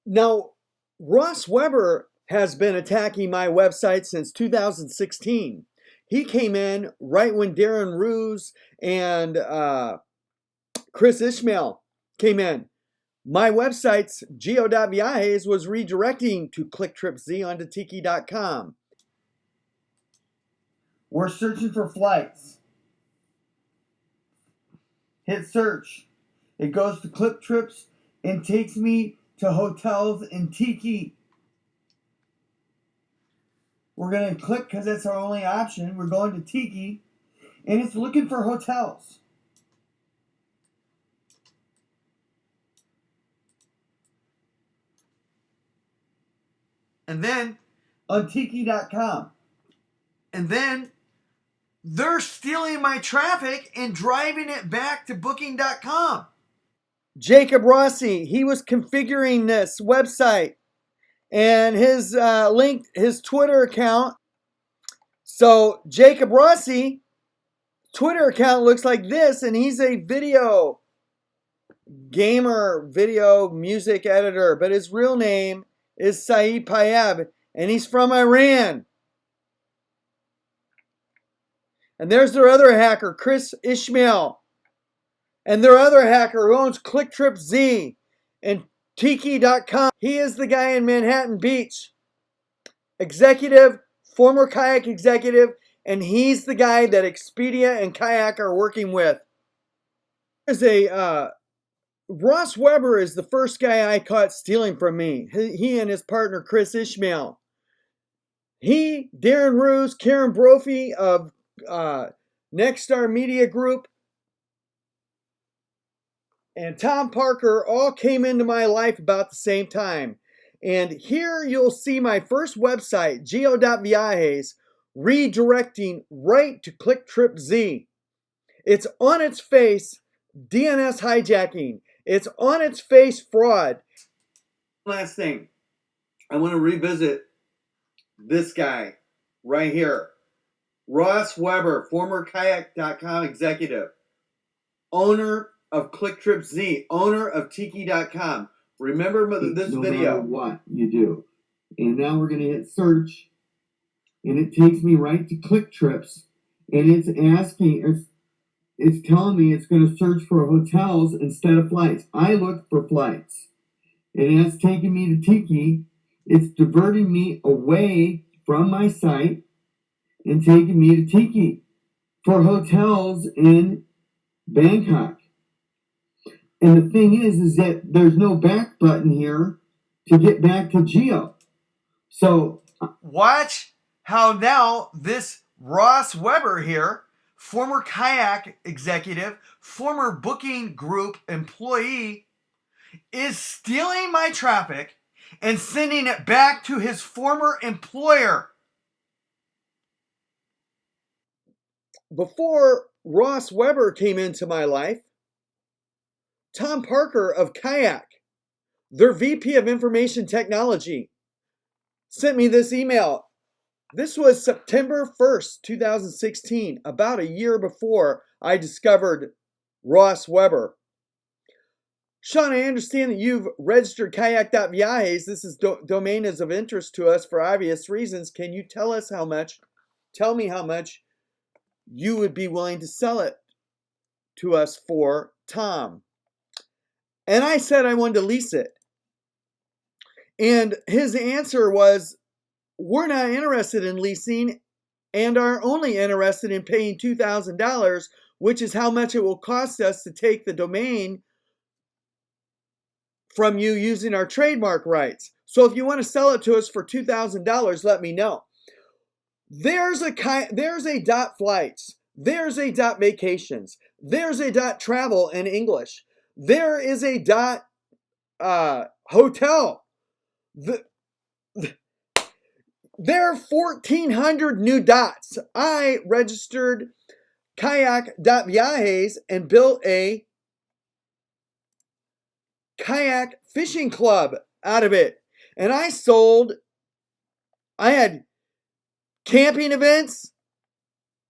Now, Ross Weber has been attacking my website since 2016. He came in right when Darren Ruse and Chris Ishmael came in. My website's Geo.viajes was redirecting to Clicktripz onto tiki.com. We're searching for flights. Hit search. It goes to Clicktripz and takes me to hotels in Tiki. We're going to click because that's our only option. We're going to Tiki and it's looking for hotels. And then on tiki.com. And then they're stealing my traffic and driving it back to booking.com. Jacob Rossi, he was configuring this website and his linked his Twitter account. So Jacob Rossi Twitter account looks like this, and he's a video gamer, video music editor, but his real name is Saeed Payeb, and he's from Iran. And there's their other hacker, Chris Ishmael. And their other hacker who owns Clicktripz and Tiki.com. He is the guy in Manhattan Beach. Executive, former kayak executive, and he's the guy that Expedia and Kayak are working with. There's a Ross Weber is the first guy I caught stealing from me. He and his partner Chris Ishmael. He, Darren Ruse, Karen Brophy of Nexstar Media Group, and Tom Parker all came into my life about the same time. And here you'll see my first website, Geo.viajes, redirecting right to Clicktripz. It's on its face DNS hijacking. It's on its face fraud. Last thing, I want to revisit this guy right here. Ross Weber, former kayak.com executive, owner of Clicktripz, owner of Tiki.com. Remember this video. No matter what you do. And now we're going to hit search. And it takes me right to Clicktripz. And it's asking, it's telling me it's going to search for hotels instead of flights. I looked for flights. And it's taking me to Tiki. It's diverting me away from my site and taking me to Tiki for hotels in Bangkok. And the thing is that there's no back button here to get back to Geo. So watch how now this Ross Weber here, former kayak executive, former booking group employee, is stealing my traffic and sending it back to his former employer. Before Ross Weber came into my life, Tom Parker of Kayak, their VP of Information Technology, sent me this email. This was September 1st, 2016, about a year before I discovered Ross Weber. Sean, I understand that you've registered kayak.viajes. This domain is of interest to us for obvious reasons. Can you tell me how much you would be willing to sell it to us for, Tom? And I said I wanted to lease it. And his answer was, we're not interested in leasing and are only interested in paying $2,000, which is how much it will cost us to take the domain from you using our trademark rights. So if you want to sell it to us for $2,000, let me know. There's a .flights. There's a .vacations. There's a .travel in English. There is a hotel. There are 1,400 new dots. I registered kayak.viajes and built a kayak fishing club out of it. And I had camping events,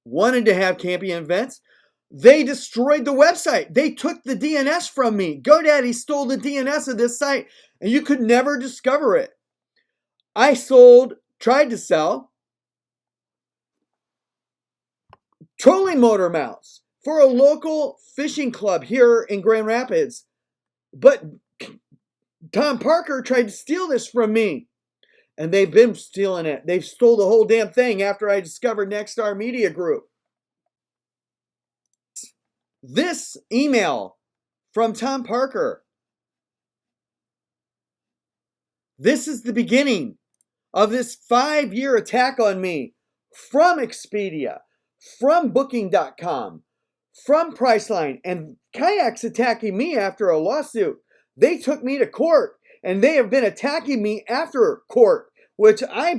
wanted to have camping events. They destroyed the website. They took the DNS from me. GoDaddy stole the DNS of this site, and you could never discover it. I tried to sell trolling motor mounts for a local fishing club here in Grand Rapids. But Tom Parker tried to steal this from me. And they've been stealing it. They've stole the whole damn thing after I discovered Nexstar Media Group. This email from Tom Parker. This is the beginning of this 5-year attack on me from Expedia, from Booking.com, from Priceline, and Kayak's attacking me after a lawsuit. They took me to court, and they have been attacking me after court, which I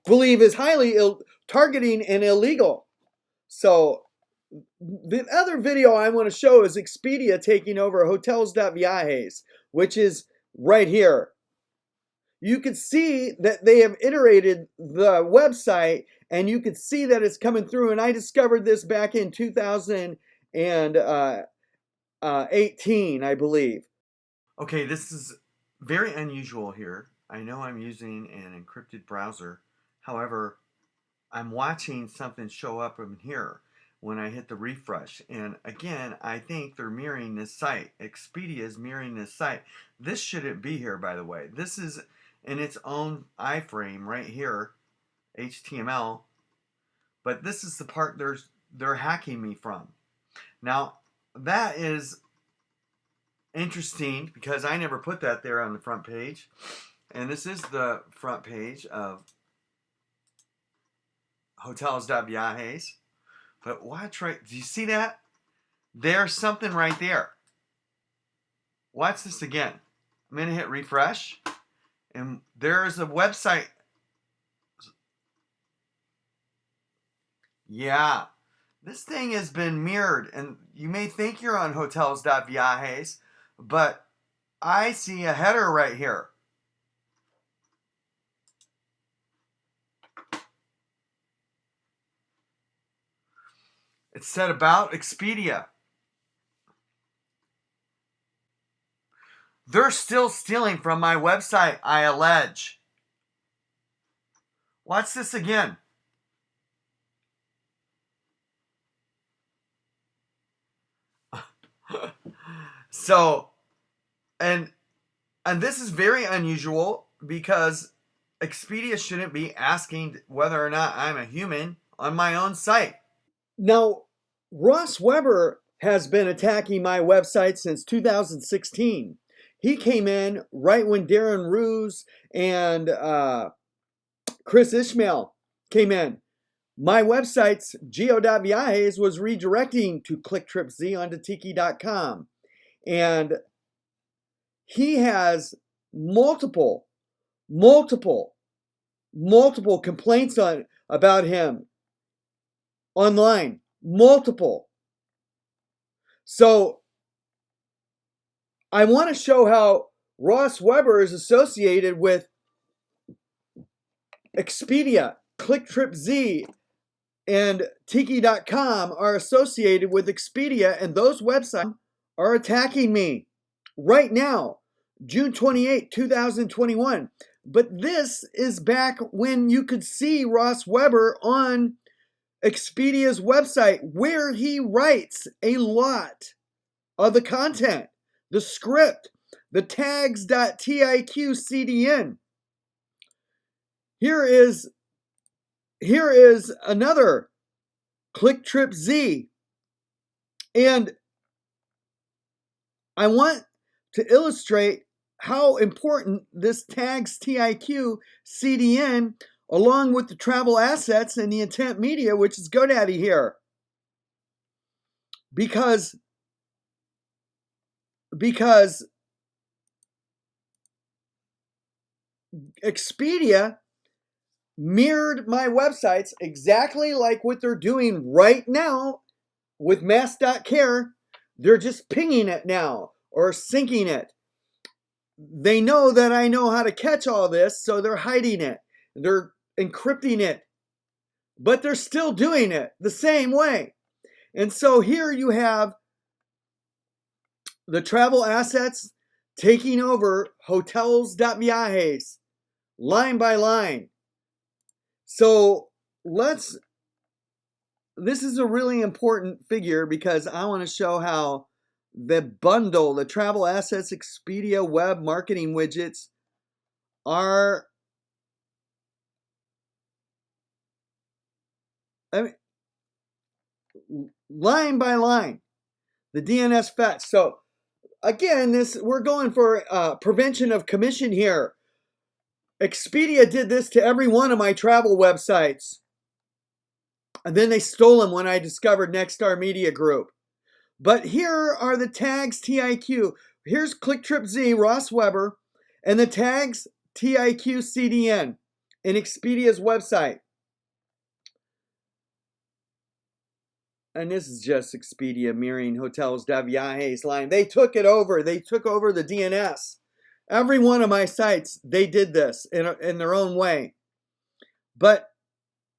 believe is highly targeting and illegal. So the other video I want to show is Expedia taking over hotels.viajes, which is right here. You can see that they have iterated the website, and you can see that it's coming through. And I discovered this back in 2018, I believe. Okay, this is very unusual here. I know I'm using an encrypted browser. However, I'm watching something show up in here when I hit the refresh. And again, I think they're mirroring this site. Expedia is mirroring this site. This shouldn't be here, by the way. This is in its own iframe right here, HTML. But this is the part they're hacking me from. Now, that is interesting because I never put that there on the front page. And this is the front page of hotels.viajes. But watch right, do you see that? There's something right there. Watch this again. I'm going to hit refresh. And there's a website. Yeah. This thing has been mirrored. And you may think you're on hotels.viajes, but I see a header right here. It said about Expedia. They're still stealing from my website, I allege. Watch this again. So, and this is very unusual because Expedia shouldn't be asking whether or not I'm a human on my own site. Now, Ross Weber has been attacking my website since 2016. He came in right when Darren Ruse and Chris Ishmael came in. My website's Geo.viajes was redirecting to Clicktripz onto Tiki.com. And he has multiple complaints about him online. Multiple. So I want to show how Ross Weber is associated with Expedia, Clicktripz, and Tiki.com are associated with Expedia, and those websites are attacking me right now, June 28, 2021. But this is back when you could see Ross Weber on Expedia's website, where he writes a lot of the content, the script, the tags.tiq CDN. Here is another Clicktripz. And I want to illustrate how important this tags TIQ CDN, along with the travel assets and the intent media, which is GoDaddy here. Because Expedia mirrored my websites exactly like what they're doing right now with mass.care. They're just pinging it now or syncing it. They know that I know how to catch all this, so they're hiding it. They're encrypting it. But they're still doing it the same way. And so here you have the travel assets taking over hotels.viajes line by line. So this is a really important figure because I want to show how the bundle, the travel assets Expedia web marketing widgets are, line by line, the DNS fetch. So again, we're going for prevention of commission here. Expedia did this to every one of my travel websites. And then they stole them when I discovered Nexstar Media Group. But here are the tags TIQ. Here's Clicktripz, Ross Weber, and the tags TIQ CDN in Expedia's website. And this is just Expedia mirroring hotels.viajes line. They took it over. They took over the DNS. Every one of my sites, they did this in their own way. But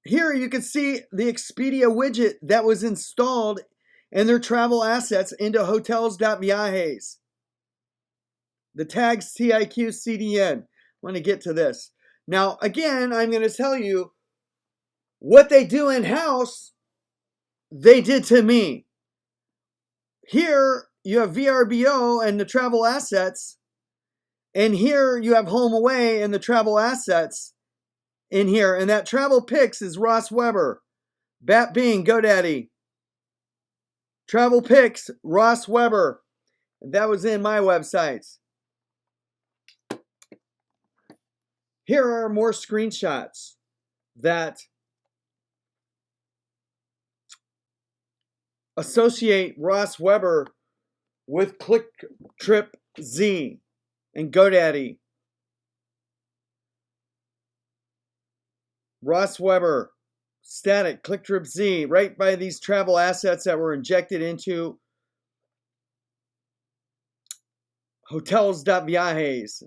here you can see the Expedia widget that was installed in their travel assets into hotels.viajes. The tags TIQ CDN. I want to get to this. Now, again, I'm going to tell you what they do in-house, they did to me. Here you have VRBO and the travel assets. And here you have home away and the travel assets in here. And that travel pics is Ross Weber. Bat Bing, GoDaddy. Travel pics, Ross Weber. That was in my websites. Here are more screenshots that associate Ross Weber with Clicktripz and GoDaddy. Ross Weber, static, Clicktripz, right by these travel assets that were injected into hotels.viajes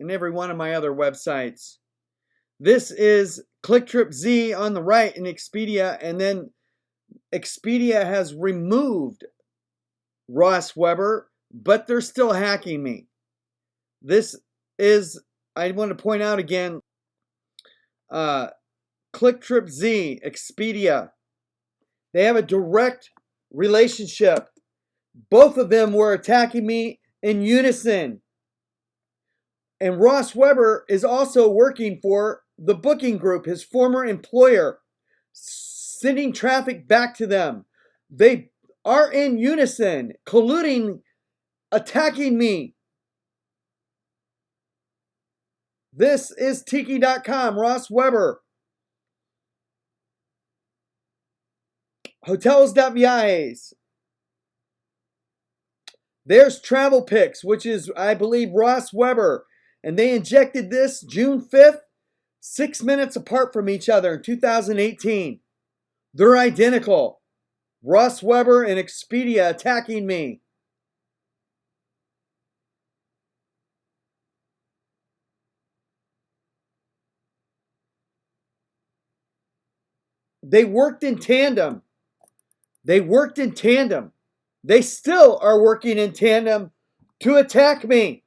and every one of my other websites. This is Clicktripz on the right in Expedia, and then Expedia has removed Ross Weber, but they're still hacking me. This is, I want to point out again, Clicktripz, Expedia. They have a direct relationship. Both of them were attacking me in unison. And Ross Weber is also working for the booking group, his former employer, sending traffic back to them. They are in unison, colluding, attacking me. This is Tiki.com, Ross Weber. Hotels.viajes. There's Travel Pics, which is, I believe, Ross Weber. And they injected this June 5th, 6 minutes apart from each other in 2018. They're identical. Ross Weber and Expedia attacking me. They worked in tandem. They worked in tandem. They still are working in tandem to attack me.